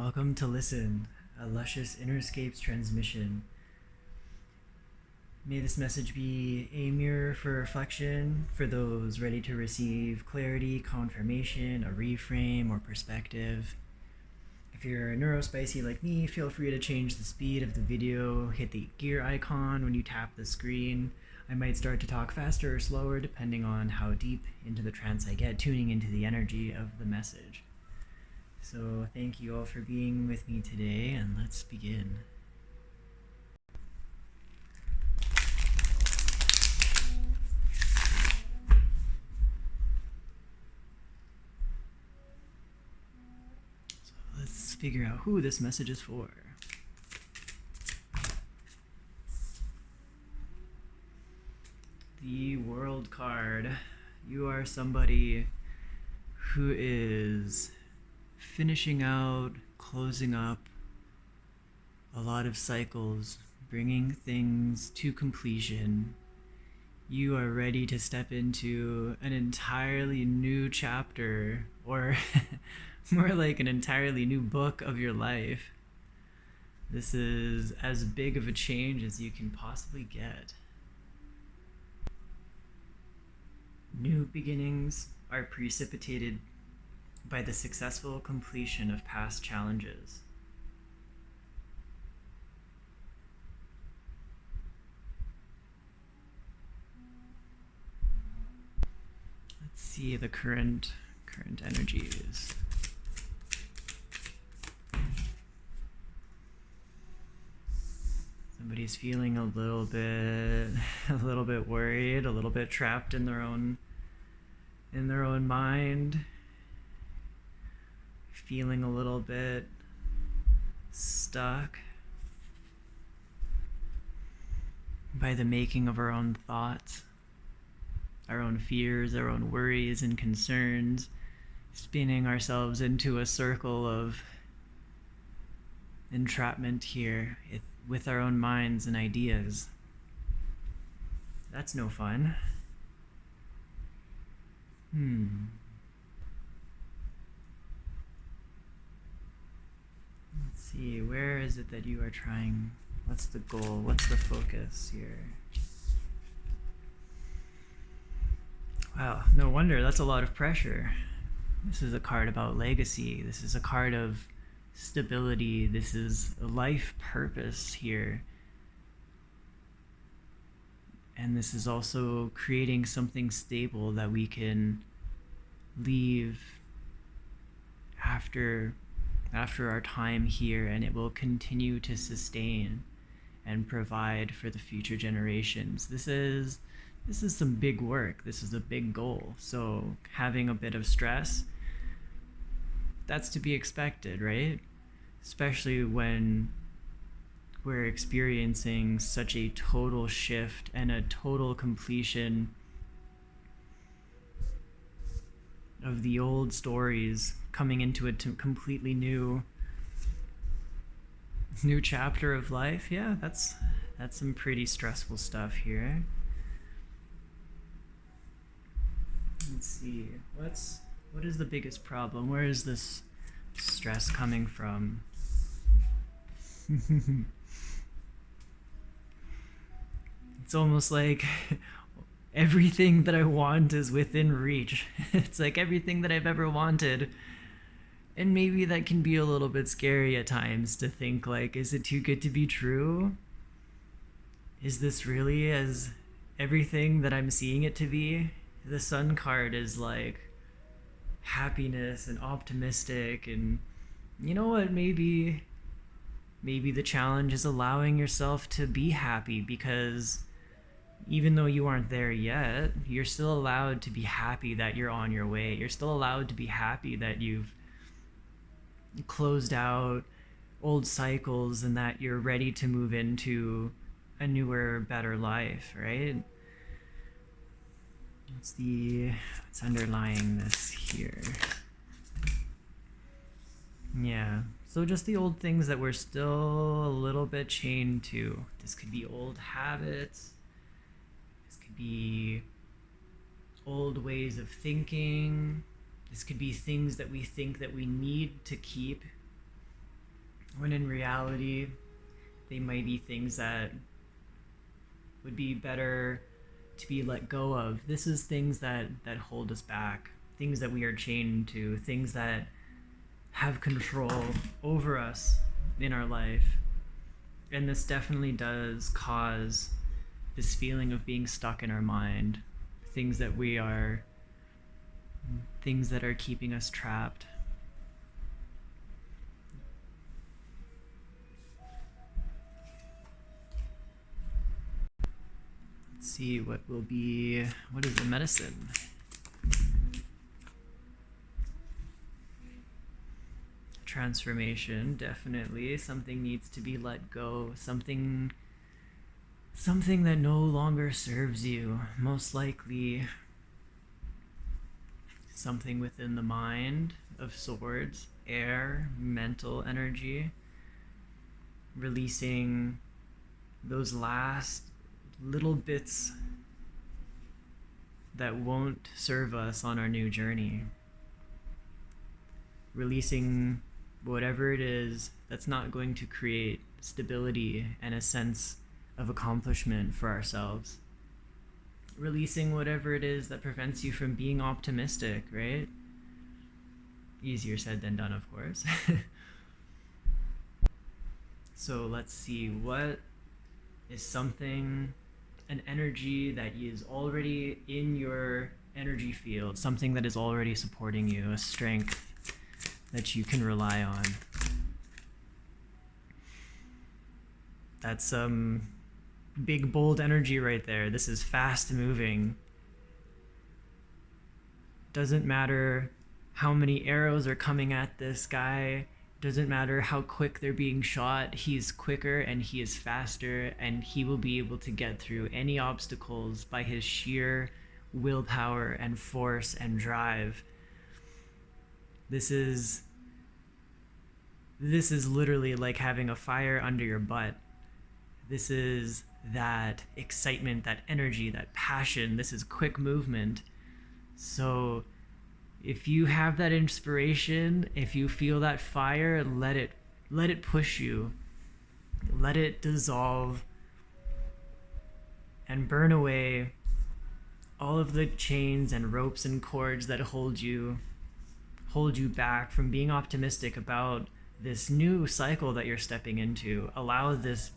welcome to Listen, a luscious Innerscapes transmission. May this message be a mirror for reflection for those ready to receive clarity, confirmation, a reframe, or perspective. If you're a neurospicy like me, feel free to change the speed of the video, hit the gear icon when you tap the screen. I might start to talk faster or slower depending on how deep into the trance I get, tuning into the energy of the message. So thank you all for being with me today, and let's begin. So let's figure out who this message is for. The World card. You are somebody who is finishing out, closing up a lot of cycles, bringing things to completion. You are ready to step into an entirely new chapter, or more like an entirely new book of your life. This is as big of a change as you can possibly get. New beginnings are precipitated by the successful completion of past challenges. Let's see the current energies. Somebody's feeling a little bit worried, a little bit trapped in their own mind. Feeling a little bit stuck by the making of our own thoughts, our own fears, our own worries and concerns, spinning ourselves into a circle of entrapment here with our own minds and ideas. That's no fun. Let's see, where is it that you are trying? What's the goal? What's the focus here? Wow, no wonder, that's a lot of pressure. This is a card about legacy. This is a card of stability. This is a life purpose here. And this is also creating something stable that we can leave after our time here, and it will continue to sustain and provide for the future generations. This is some big work. This is a big goal. So having a bit of stress, that's to be expected, right? Especially when we're experiencing such a total shift and a total completion of the old stories, coming into a completely new chapter of life. Yeah, that's some pretty stressful stuff here. Let's see, what is the biggest problem? Where is this stress coming from? It's almost like everything that I want is within reach. It's like everything that I've ever wanted. And maybe that can be a little bit scary at times to think like, is it too good to be true? Is this really as everything that I'm seeing it to be? The Sun card is like happiness and optimistic, and you know what, maybe the challenge is allowing yourself to be happy, because even though you aren't there yet, you're still allowed to be happy that you're on your way. You're still allowed to be happy that you've closed out old cycles and that you're ready to move into a newer, better life, right? What's underlying this here? Yeah, so just the old things that we're still a little bit chained to. This could be old habits. This could be old ways of thinking. This could be things that we think that we need to keep when in reality, they might be things that would be better to be let go of. This is things that hold us back, things that we are chained to, things that have control over us in our life. And this definitely does cause this feeling of being stuck in our mind, things that are keeping us trapped. Let's see what is the medicine? Transformation, definitely. Something needs to be let go. Something that no longer serves you. Most likely something within the mind of swords, air, mental energy. Releasing those last little bits that won't serve us on our new journey. Releasing whatever it is that's not going to create stability and a sense of accomplishment for ourselves. Releasing whatever it is that prevents you from being optimistic, right? Easier said than done, of course. So let's see, what is an energy that is already in your energy field, something that is already supporting you, a strength that you can rely on. That's some big, bold energy right there. This is fast moving. Doesn't matter how many arrows are coming at this guy. Doesn't matter how quick they're being shot. He's quicker and he is faster, and he will be able to get through any obstacles by his sheer willpower and force and drive. This is literally like having a fire under your butt. This is that excitement, that energy, that passion. This is quick movement. So if you have that inspiration, if you feel that fire, let it push you. Let it dissolve and burn away all of the chains and ropes and cords that hold you back from being optimistic about this new cycle that you're stepping into. Allow this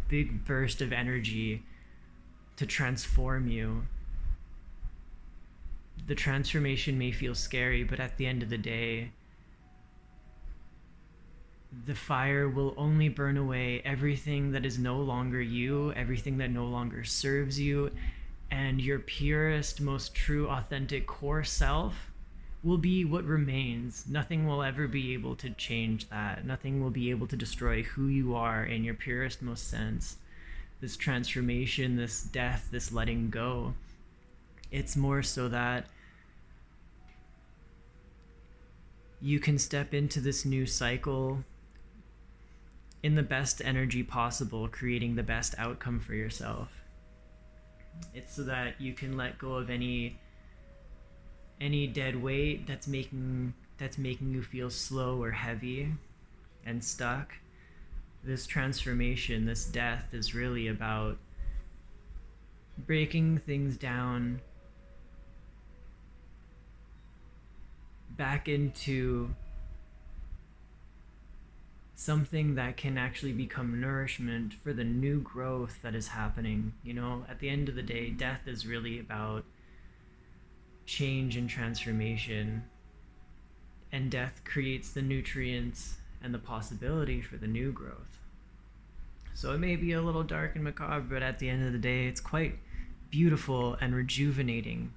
big burst of energy to transform you. The transformation may feel scary, but at the end of the day, the fire will only burn away everything that is no longer you, everything that no longer serves you, and your purest, most true, authentic core self will be what remains. Nothing will ever be able to change that. Nothing will be able to destroy who you are in your purest, most sense. This transformation, this death, this letting go, it's more so that you can step into this new cycle in the best energy possible, creating the best outcome for yourself. It's so that you can let go of any dead weight that's making you feel slow or heavy and stuck. This transformation, this death, is really about breaking things down back into something that can actually become nourishment for the new growth that is happening. You know, at the end of the day, death is really about change and transformation, and death creates the nutrients and the possibility for the new growth. So it may be a little dark and macabre, but at the end of the day, it's quite beautiful and rejuvenating.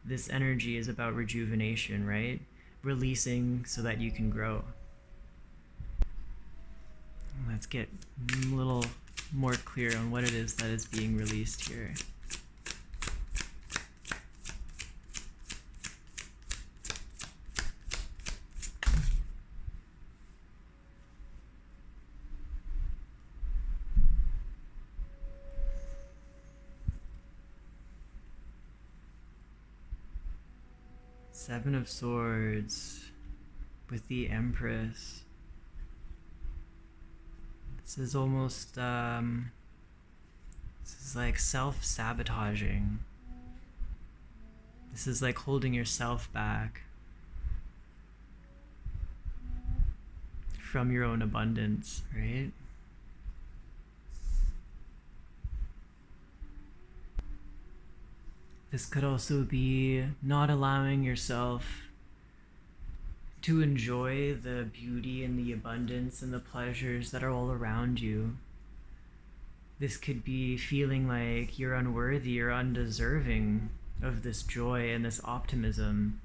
This energy is about rejuvenation, right? Releasing so that you can grow. Let's get a little more clear on what it is that is being released here. Seven of Swords with the Empress. This is almost, this is like self-sabotaging. This is like holding yourself back from your own abundance, right? This could also be not allowing yourself to enjoy the beauty and the abundance and the pleasures that are all around you. This could be feeling like you're unworthy or undeserving of this joy and this optimism.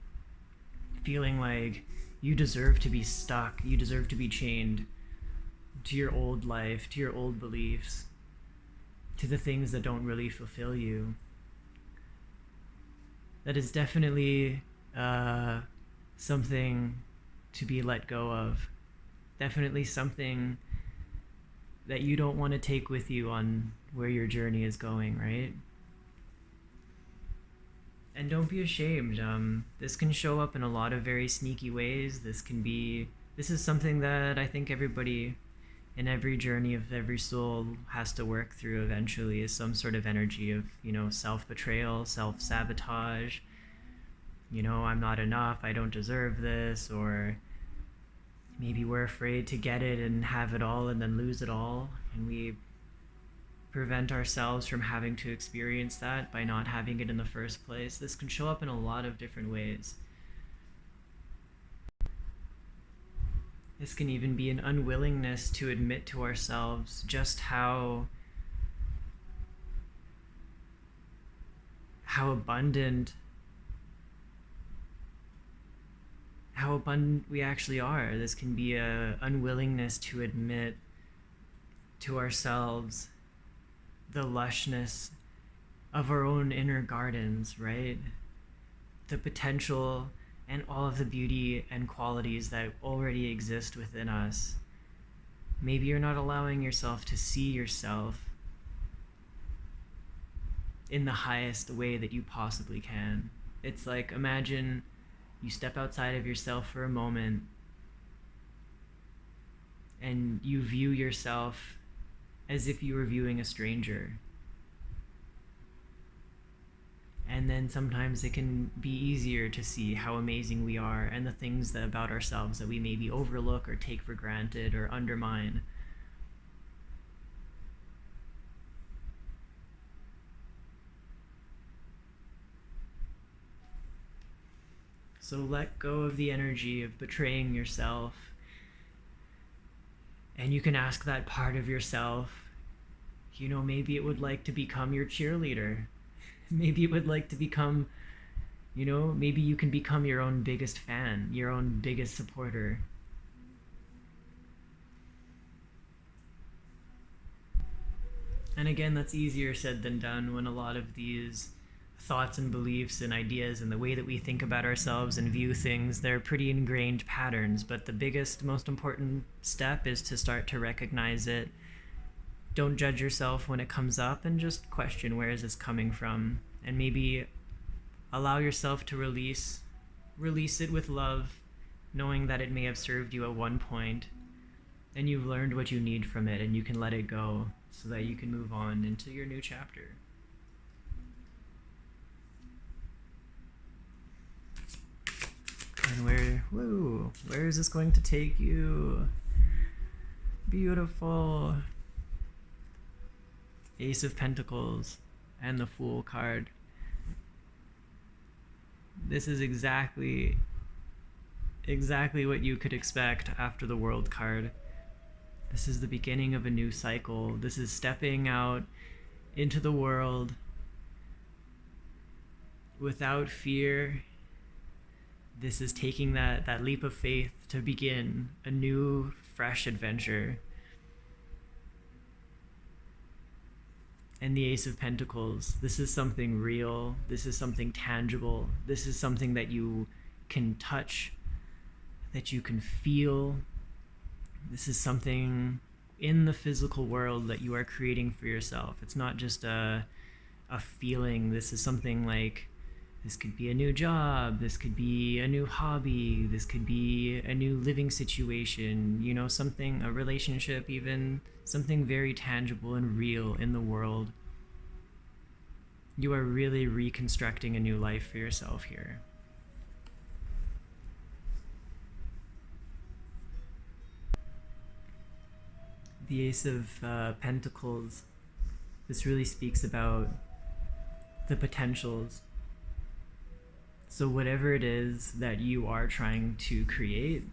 Feeling like you deserve to be stuck, you deserve to be chained to your old life, to your old beliefs, to the things that don't really fulfill you. That is definitely something to be let go of. Definitely something that you don't want to take with you on where your journey is going, right? And don't be ashamed. This can show up in a lot of very sneaky ways. This is something that I think everybody in every journey of every soul has to work through eventually, is some sort of energy of, self-betrayal, self-sabotage. I'm not enough, I don't deserve this, or maybe we're afraid to get it and have it all and then lose it all, and we prevent ourselves from having to experience that by not having it in the first place. This can show up in a lot of different ways. This can even be an unwillingness to admit to ourselves just how abundant we actually are. This can be a unwillingness to admit to ourselves the lushness of our own inner gardens, right? The potential and all of the beauty and qualities that already exist within us. Maybe you're not allowing yourself to see yourself in the highest way that you possibly can. It's like, imagine you step outside of yourself for a moment and you view yourself as if you were viewing a stranger. And then sometimes it can be easier to see how amazing we are and the things about ourselves that we maybe overlook or take for granted or undermine. So let go of the energy of betraying yourself. And you can ask that part of yourself, maybe it would like to become your cheerleader. Maybe it would like to become, maybe you can become your own biggest fan, your own biggest supporter. And again, that's easier said than done when a lot of these thoughts and beliefs and ideas and the way that we think about ourselves and view things, they're pretty ingrained patterns. But the biggest, most important step is to start to recognize it. Don't judge yourself when it comes up, and just question, where is this coming from? And maybe allow yourself to release it with love, knowing that it may have served you at one point and you've learned what you need from it, and you can let it go so that you can move on into your new chapter. And where is this going to take you? Beautiful. Ace of Pentacles and the Fool card. This is exactly what you could expect after the World card. This is the beginning of a new cycle. This is stepping out into the world without fear. This is taking that leap of faith to begin a new, fresh adventure. And the Ace of Pentacles, this is something real. This is something tangible. This is something that you can touch, that you can feel. This is something in the physical world that you are creating for yourself. It's not just a feeling. This is something like This could be a new job, this could be a new hobby, this could be a new living situation, something, a relationship, even something very tangible and real in the world. You are really reconstructing a new life for yourself here. The Ace of Pentacles, this really speaks about the potentials. So whatever it is that you are trying to create,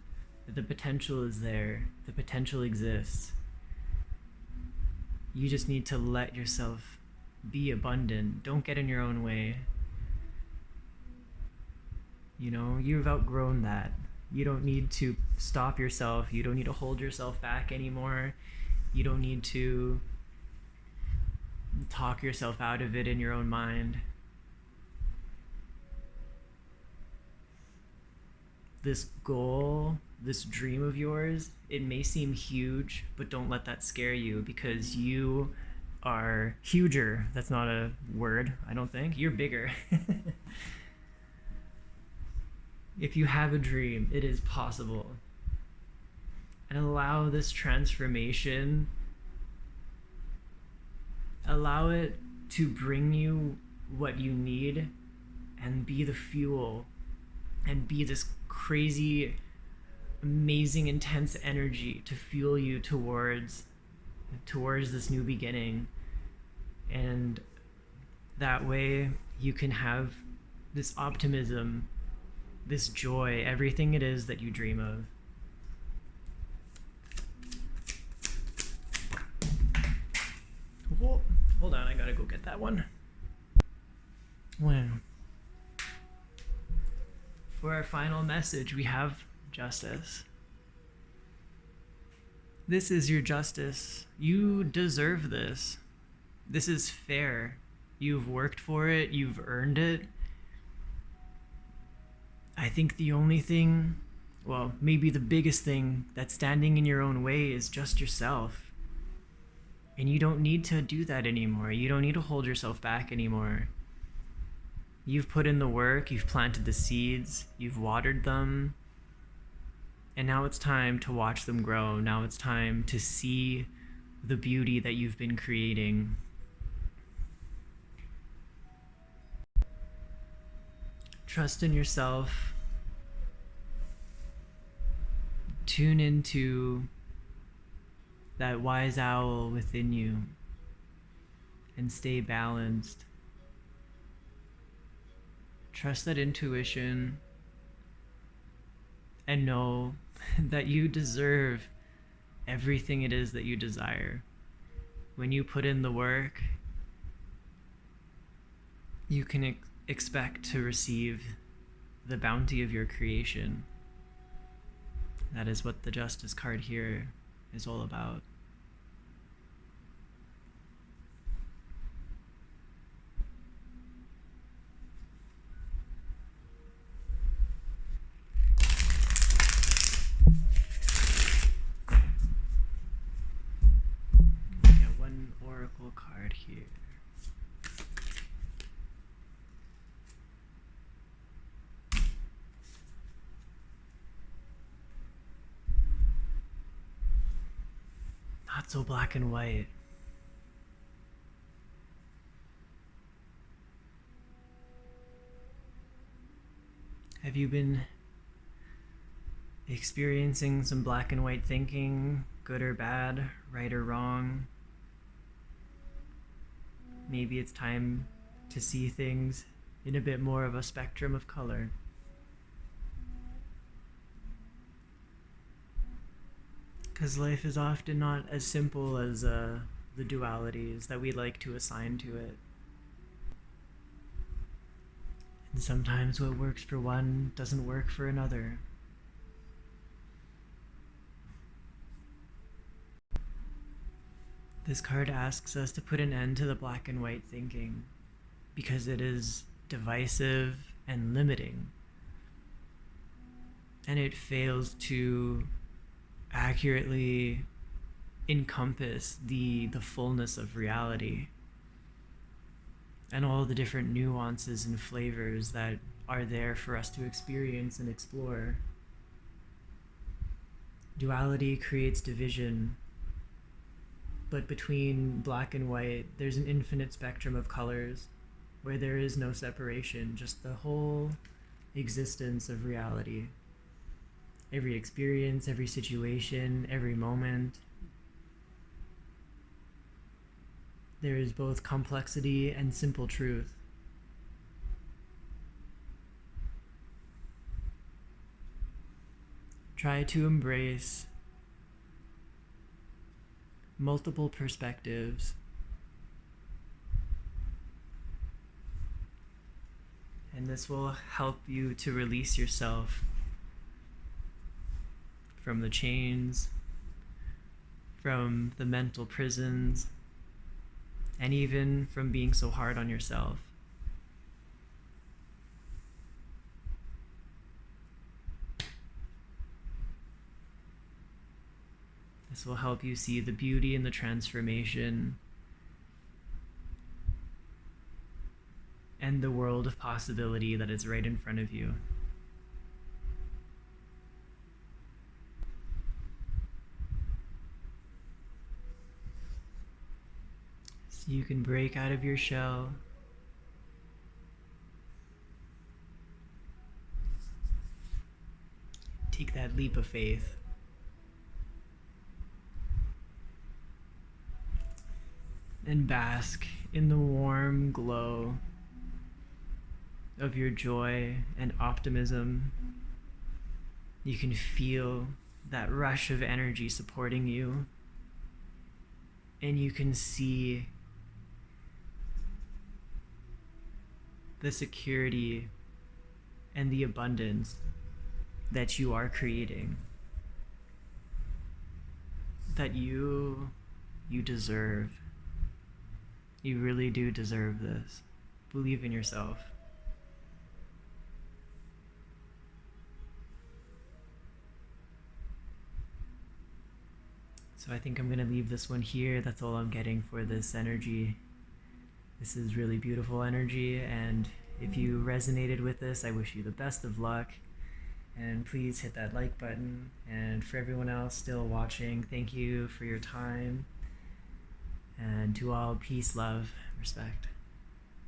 the potential is there. The potential exists. You just need to let yourself be abundant. Don't get in your own way. You've outgrown that. You don't need to stop yourself. You don't need to hold yourself back anymore. You don't need to talk yourself out of it in your own mind. This goal, this dream of yours, it may seem huge, but don't let that scare you, because you are huger. That's not a word, I don't think. You're bigger. If you have a dream, it is possible. And allow this transformation, allow it to bring you what you need and be the fuel and be this crazy, amazing, intense energy to fuel you towards this new beginning. And that way you can have this optimism, this joy, everything it is that you dream of. Whoa, hold on, I gotta go get that one. Wow. For our final message, we have justice. This is your justice. You deserve this. This is fair. You've worked for it. You've earned it. I think the only thing, well, maybe the biggest thing that's standing in your own way is just yourself. And you don't need to do that anymore. You don't need to hold yourself back anymore. You've put in the work, you've planted the seeds, you've watered them, and now it's time to watch them grow. Now it's time to see the beauty that you've been creating. Trust in yourself. Tune into that wise owl within you and stay balanced. Trust that intuition and know that you deserve everything it is that you desire. When you put in the work, you can expect to receive the bounty of your creation. That is what the Justice card here is all about. Oracle card here. Not so black and white. Have you been experiencing some black and white thinking, good or bad, right or wrong? Maybe it's time to see things in a bit more of a spectrum of color. Because life is often not as simple as the dualities that we like to assign to it. And sometimes what works for one doesn't work for another. This card asks us to put an end to the black and white thinking because it is divisive and limiting. And it fails to accurately encompass the fullness of reality. and all the different nuances and flavors that are there for us to experience and explore. Duality creates division, but between black and white, there's an infinite spectrum of colors where there is no separation, just the whole existence of reality. Every experience, every situation, every moment. There is both complexity and simple truth. Try to embrace multiple perspectives and this will help you to release yourself from the chains, from the mental prisons, and even from being so hard on yourself. This will help you see the beauty and the transformation and the world of possibility that is right in front of you. So you can break out of your shell. Take that leap of faith. And bask in the warm glow of your joy and optimism. You can feel that rush of energy supporting you, and you can see the security and the abundance that you are creating, that you deserve. You really do deserve this. Believe in yourself. So I think I'm going to leave this one here. That's all I'm getting for this energy. This is really beautiful energy, and if you resonated with this, I wish you the best of luck. And please hit that like button. And for everyone else still watching, thank you for your time. And to all, peace, love, respect.